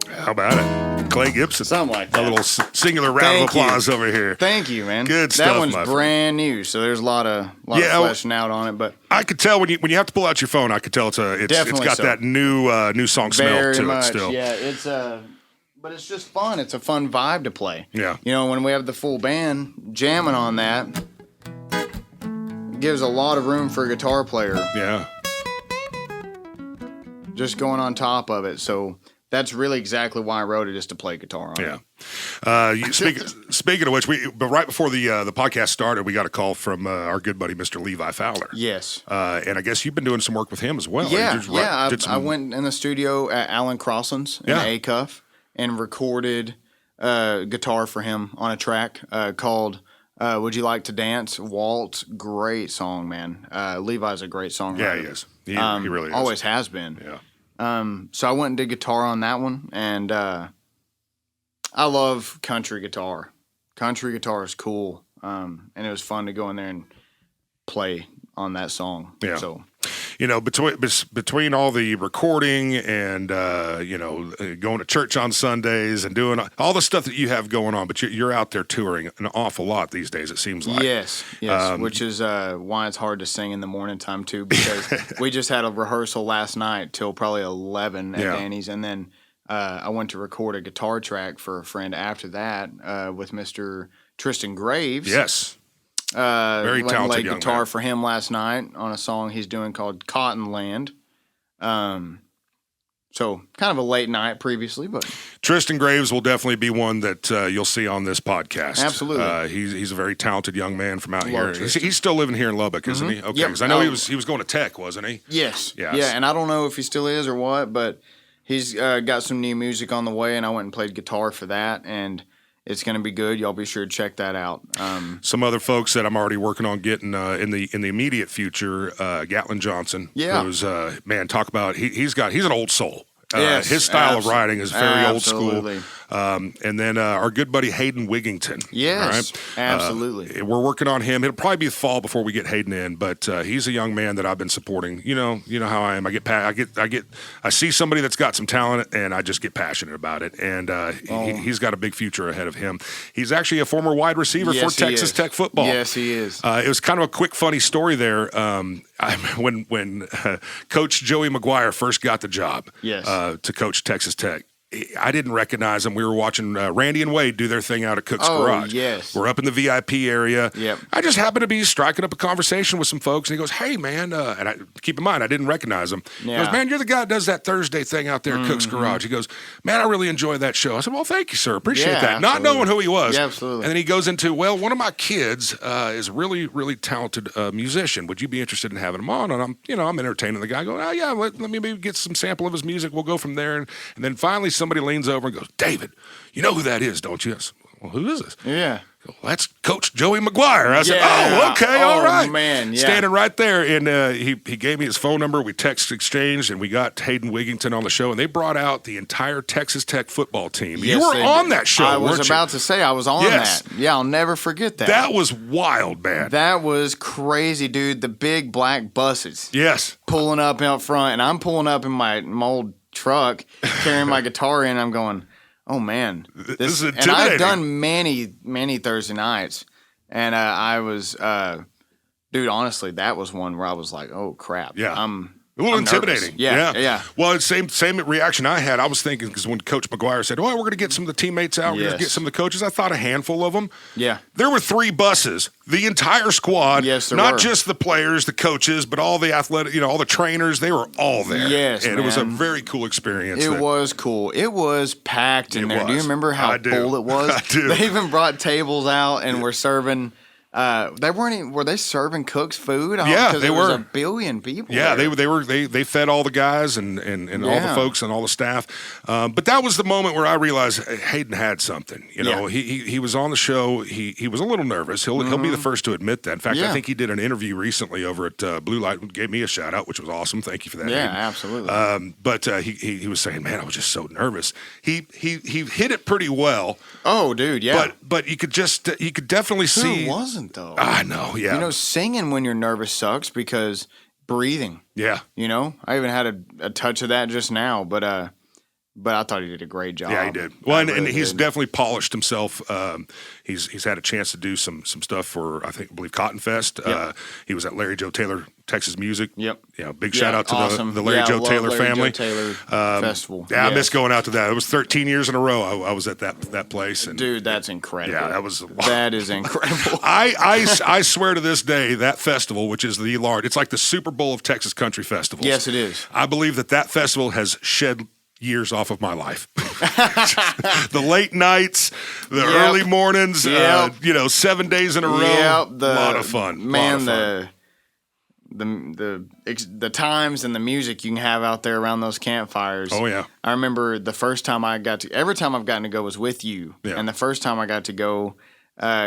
How about it? Klay Gibson. Something like that. A little singular round of applause over here. Thank you, man. Good stuff, That one's my brand new, so there's a lot of fleshing out on it. But I could tell when you have to pull out your phone, I could tell it's got that new song smell very to much, it still. yeah. It's but it's just fun. It's a fun vibe to play. Yeah. You know, when we have the full band jamming on that, it gives a lot of room for a guitar player. Yeah. Just going on top of it. So that's really exactly why I wrote it, is to play guitar on it. Yeah. Speaking of which, but right before the podcast started, we got a call from our good buddy, Mr. Levi Fowler. Yes. And I guess you've been doing some work with him as well. Yeah. I went in the studio at Alan Crossland's in A-Cuff and recorded guitar for him on a track called Would You Like to Dance? Waltz. Great song, man. Levi's a great songwriter. Yeah, he is. He really is. Always has been. Yeah. So I went and did guitar on that one, and I love country guitar. Country guitar is cool, and it was fun to go in there and play on that song. Yeah. So, you know, between all the recording and going to church on Sundays and doing all the stuff that you have going on, but you're out there touring an awful lot these days, it seems like. Yes, which is why it's hard to sing in the morning time too, because we just had a rehearsal last night till probably 11 at Danny's, and then I went to record a guitar track for a friend after that with Mr. Tristan Graves. Yes. Very talented young played guitar man. for him last night on a song he's doing called Cotton Land. So kind of a late night previously, but Tristan Graves will definitely be one that you'll see on this podcast. Absolutely. He's a very talented young man from out here. Tristan. He's still living here in Lubbock, isn't he? Okay, because I know he was going to Tech, wasn't he? Yes. Yes. Yeah, and I don't know if he still is or what, but he's got some new music on the way, and I went and played guitar for that, and it's going to be good. Y'all be sure to check that out. Some other folks that I'm already working on getting in the immediate future, Gatlin Johnson. Yeah. Who's talk about he's an old soul. Yes, his style of writing is very absolutely. old school. And then our good buddy Hayden Wigington. Yes, absolutely. We're working on him. It'll probably be fall before we get Hayden in, but he's a young man that I've been supporting. You know how I am. I see somebody that's got some talent, and I just get passionate about it. And he's got a big future ahead of him. He's actually a former wide receiver for Texas Tech football. Yes, he is. It was kind of a quick, funny story there. When Coach Joey McGuire first got the job to coach Texas Tech, I didn't recognize him. We were watching Randy and Wade do their thing out at Cook's Garage. Yes. We're up in the VIP area. Yep. I just happened to be striking up a conversation with some folks, and he goes, "Hey, man," and I keep in mind I didn't recognize him. He goes, "Man, you're the guy that does that Thursday thing out there at Cook's Garage." He goes, "Man, I really enjoy that show." I said, "Well, thank you, sir. Appreciate that." Absolutely. Not knowing who he was. Yeah, absolutely. And then he goes into, "Well, one of my kids is a really, really talented musician. Would you be interested in having him on?" And I'm entertaining the guy, going, "Oh yeah, let me maybe get some sample of his music. We'll go from there." And then finally somebody leans over and goes, "David, you know who that is, don't you?" I said, "Well, who is this?" Yeah. "Well, that's Coach Joey McGuire." I said, "Oh, okay, all right." Man, yeah. Standing right there, and he gave me his phone number. We text exchanged, and we got Hayden Wigington on the show, and they brought out the entire Texas Tech football team. Yes, you were on that show, I was weren't about to say I was on Yes. that. Yeah, I'll never forget that. That was wild, man. That was crazy, dude. The big black buses Yes. pulling up out front, and I'm pulling up in my old truck, carrying my guitar in. I'm going, oh man, This is and intimidating. I've done many Thursday nights, and I was, dude, honestly, that was one where I was like, oh crap, Yeah. A little I'm intimidating. nervous. Yeah. Well, same reaction I had. I was thinking, because when Coach McGuire said, we're going to get some of the teammates out, we're going to get some of the coaches, I thought a handful of them. Yeah. There were 3 buses, the entire squad. Yes, there not were. just the players, the coaches, but all the athletic, all the trainers, they were all there. Yes, and man. It was a very cool experience. It was cool. It was packed in there. Do you remember how full it was? I do. They even brought tables out and were serving. They weren't even, were they serving cooks food? Yeah, they there were. was a billion people. Yeah, there. they fed all the guys and all the folks and all the staff. But that was the moment where I realized Hayden had something. He was on the show. He was a little nervous. He'll be the first to admit that. In fact, I think he did an interview recently over at Blue Light. Gave me a shout out, which was awesome. Thank you for that. Yeah, Hayden. absolutely. But he was saying, man, I was just so nervous. He hit it pretty well. Oh, dude, yeah. But you could definitely see. Who wasn't though? I know, yeah. Singing when you're nervous sucks because breathing. Yeah. I even had a touch of that just now, but I thought he did a great job. Yeah, he did. Well, and he's definitely polished himself. He's had a chance to do some stuff for, I believe Cotton Fest. Yep. He was at Larry Joe Taylor Texas Music. Yep. Big shout out to awesome. the Larry Joe Taylor Larry family. Joe Taylor Festival. Yeah, I miss going out to that. It was 13 years in a row I was at that place. And, dude, that's incredible. Yeah, that is incredible. I swear to this day, that festival, which is the large, it's like the Super Bowl of Texas country festivals. Yes, it is. I believe that festival has shed years off of my life. The late nights, the early mornings, 7 days in a row. A lot of fun. Man, the times and the music you can have out there around those campfires. Oh yeah. I remember the first time every time I've gotten to go was with you. Yeah. And the first time I got to go,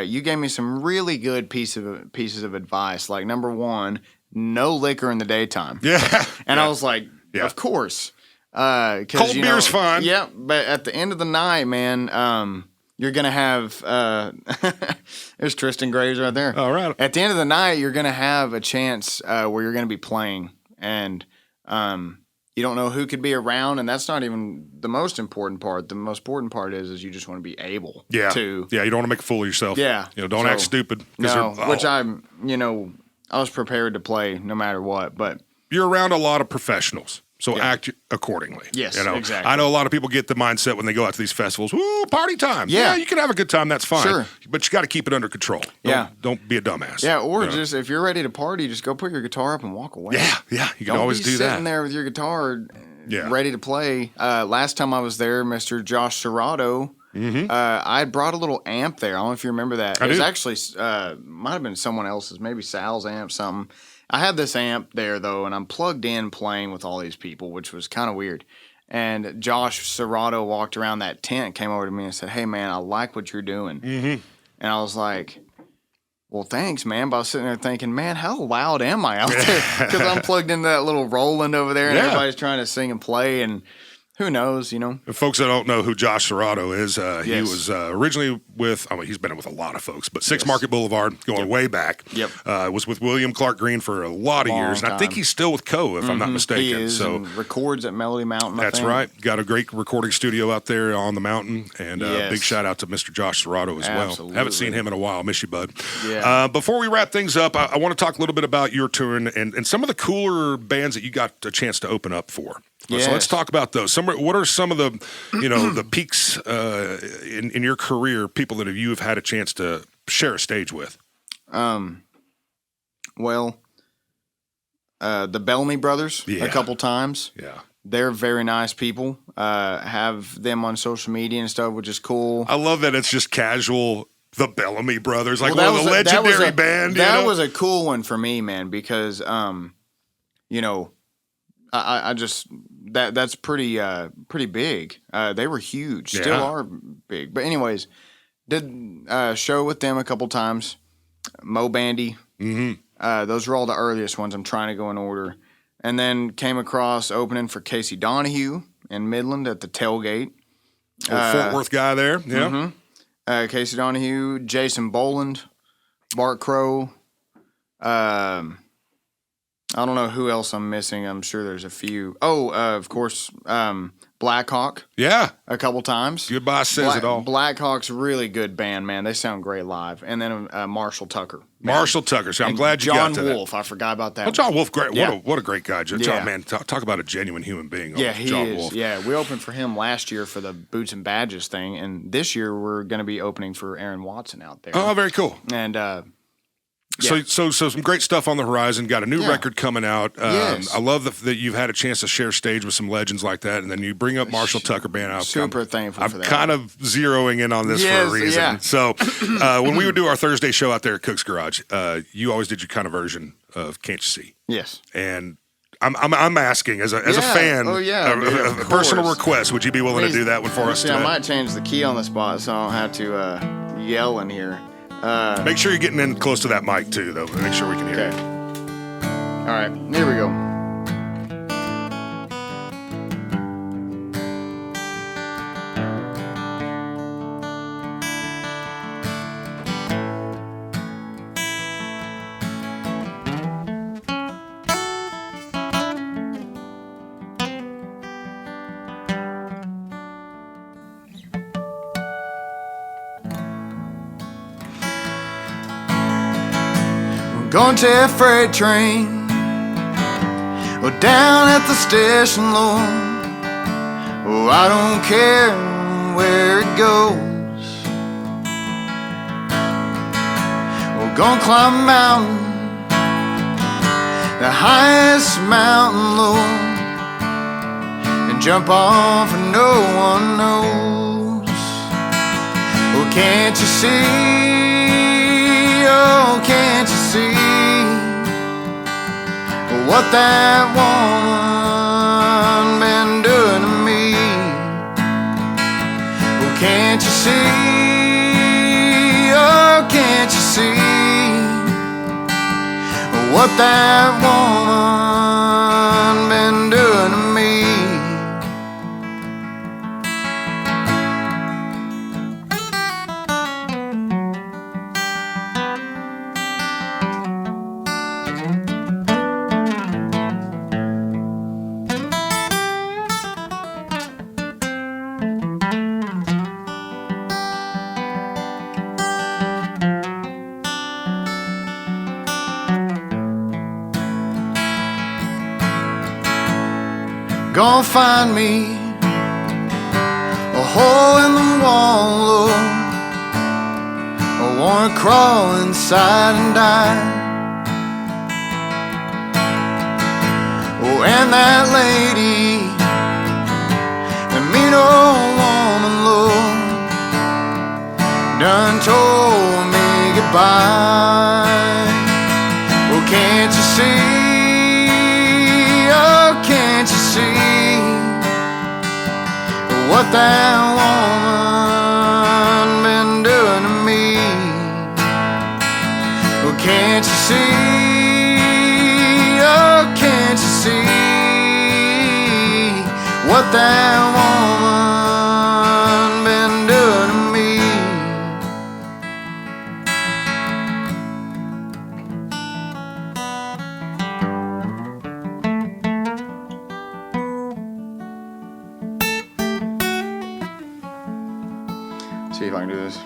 you gave me some really good pieces of advice. Like, number one, no liquor in the daytime. Yeah. And I was like, of course. Cold beer's fine. Yeah, but at the end of the night, man, you're gonna have there's Tristan Graves right there. All right. At the end of the night, you're gonna have a chance where you're gonna be playing, and you don't know who could be around, and that's not even the most important part. The most important part is you just want to be able to. Yeah, you don't want to make a fool of yourself. Yeah. Don't act stupid. No, which I was prepared to play no matter what, but you're around a lot of professionals. So act accordingly. Yes, exactly. I know a lot of people get the mindset when they go out to these festivals, woo, party time. Yeah, you can have a good time, that's fine. Sure. But you got to keep it under control. Don't be a dumbass. Yeah, or just if you're ready to party, just go put your guitar up and walk away. Yeah, you can always do that. Don't be sitting there with your guitar ready to play. Last time I was there, Mr. Josh Serrato, I brought a little amp there. I don't know if you remember that. It was actually, might have been someone else's, maybe Sal's amp, something. I had this amp there, though, and I'm plugged in playing with all these people, which was kind of weird. And Josh Serrato walked around that tent, came over to me and said, "Hey, man, I like what you're doing." And I was like, well, thanks, man. But I was sitting there thinking, man, how loud am I out there? Because I'm plugged into that little Roland over there, and everybody's trying to sing and play, and who knows, And folks that don't know who Josh Serrato is, he was originally with, he's been with a lot of folks, but Six Market Boulevard, going way back. Was with William Clark Green for a lot of years. And I think he's still with Co, if I'm not mistaken. He is, and records at Melody Mountain, That's right. Got a great recording studio out there on the mountain. And big shout out to Mr. Josh Serrato as well. Haven't seen him in a while. Miss you, bud. Before we wrap things up, I want to talk a little bit about your touring and some of the cooler bands that you got a chance to open up for. So let's talk about those. What are some of the, the peaks in your career, people that you have had a chance to share a stage with? Well, the Bellamy Brothers a couple times. Yeah. They're very nice people. Have them on social media and stuff, which is cool. I love that it's just casual. The Bellamy Brothers, like one of the legendary band. That was a cool one for me, man, because I just that's pretty big. They were huge, still are big. But anyways, did a show with them a couple times. Mo Bandy. Those were all the earliest ones. I'm trying to go in order, and then came across opening for Casey Donahue in Midland at the Tailgate. Fort Worth guy there, Casey Donahue, Jason Boland, Bart Crow. I don't know who else I'm missing. I'm sure there's a few. Oh, of course, Blackhawk. Yeah. A couple times. Goodbye says it all. Blackhawk's really good band, man. They sound great live. And then Marshall Tucker. Marshall Tucker. So I'm glad you John got to Wolfe. I forgot about that. Oh, John Wolfe, great. Yeah. What a great guy. John, man, talk about a genuine human being. Yeah, he John is. Wolfe. Yeah, we opened for him last year for the Boots and Badges thing, and this year we're going to be opening for Aaron Watson out there. Oh, very cool. And So some great stuff on the horizon. Got a new record coming out. Yes. I love that you've had a chance to share stage with some legends like that, and then you bring up Marshall Tucker Band. Super thankful for that. I'm kind of zeroing in on this for a reason. Yeah. So when we would do our Thursday show out there at Cook's Garage, you always did your kind of version of Can't You See? Yes. And I'm asking as a fan, a personal request. Would you be willing to do that one for us today? I might change the key on the spot so I don't have to yell in here. Make sure you're getting in close to that mic too, though. Make sure we can hear you. All right, here we go. Going to a freight train, or down at the station, Lord. Oh, I don't care where it goes. We're gonna climb a mountain, the highest mountain, Lord, and jump off and no one knows. Oh, can't you see? Oh, can't you see what that woman been doing to me? Oh, can't you see? Oh, can't you see what that woman been doing to me? Gonna find me a hole in the wall, Lord. I wanna crawl inside and die. Oh, and that lady, that mean old woman, Lord, done told me goodbye. Oh, can't you see? Oh, can't you see what that woman been doing to me? Oh, can't you see? Oh, can't you see what that woman been doing to me? See if I can do this.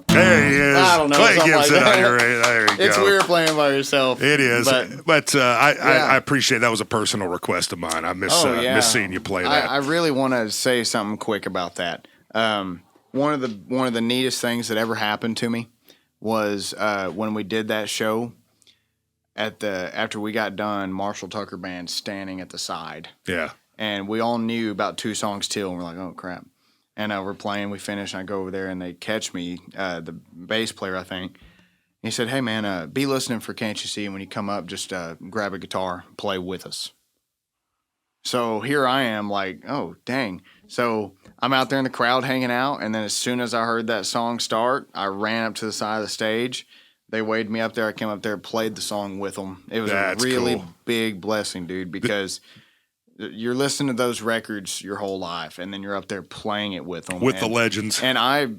There he is. I don't know, Klay something Gibson like that. on your radio. There you It's go. weird playing by yourself. It is, but I Yeah. appreciate that was a personal request of mine. I miss seeing you play that. I really want to say something quick about that. One of the neatest things that ever happened to me was when we did that show. After we got done, Marshall Tucker Band standing at the side, Yeah. and we all knew about 2 songs till, and we're like, oh crap. And we're playing, we finish, and I go over there, and they catch me, the bass player, I think. He said, hey, man, be listening for Can't You See? And when you come up, just grab a guitar, play with us. So here I am like, oh, dang. So I'm out there in the crowd hanging out. And then as soon as I heard that song start, I ran up to the side of the stage. They waved me up there. I came up there, played the song with them. It was That's a really cool. big blessing, dude, because you're listening to those records your whole life, and then you're up there playing it with them. With the legends. And I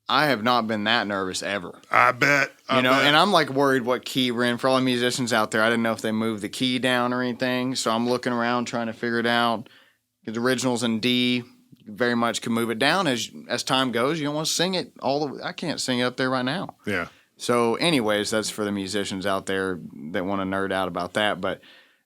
have not been that nervous ever. I bet. And I'm like worried what key we're in. For all the musicians out there, I didn't know if they moved the key down or anything. So I'm looking around trying to figure it out. Because the original's in D, you very much can move it down as time goes. You don't want to sing it I can't sing it up there right now. Yeah. So anyways, that's for the musicians out there that want to nerd out about that. But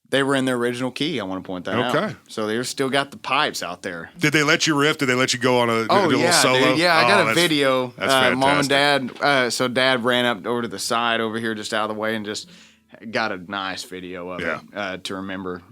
they were in their original key. I want to point that out. Okay. So they're still got the pipes out there. Did they let you riff? Did they let you go on a little solo? Dude, yeah, I got a video. That's fantastic. Mom and Dad. So Dad ran up over to the side over here, just out of the way, and just got a nice video of it to remember.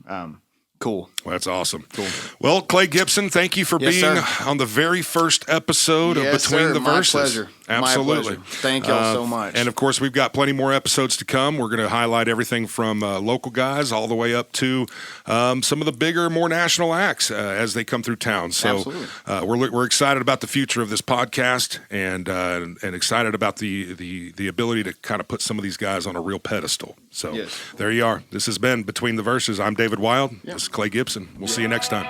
Cool. Well, that's awesome. Cool. Well, Klay Gibson, thank you for being on the very first episode of Between the Verses. My pleasure. Absolutely. My pleasure. Thank y'all so much. And of course, we've got plenty more episodes to come. We're going to highlight everything from local guys all the way up to some of the bigger, more national acts as they come through town. So we're excited about the future of this podcast and excited about the ability to kind of put some of these guys on a real pedestal. So there you are. This has been Between the Verses. I'm David Wilde. This is Klay Gibson. We'll see you next time.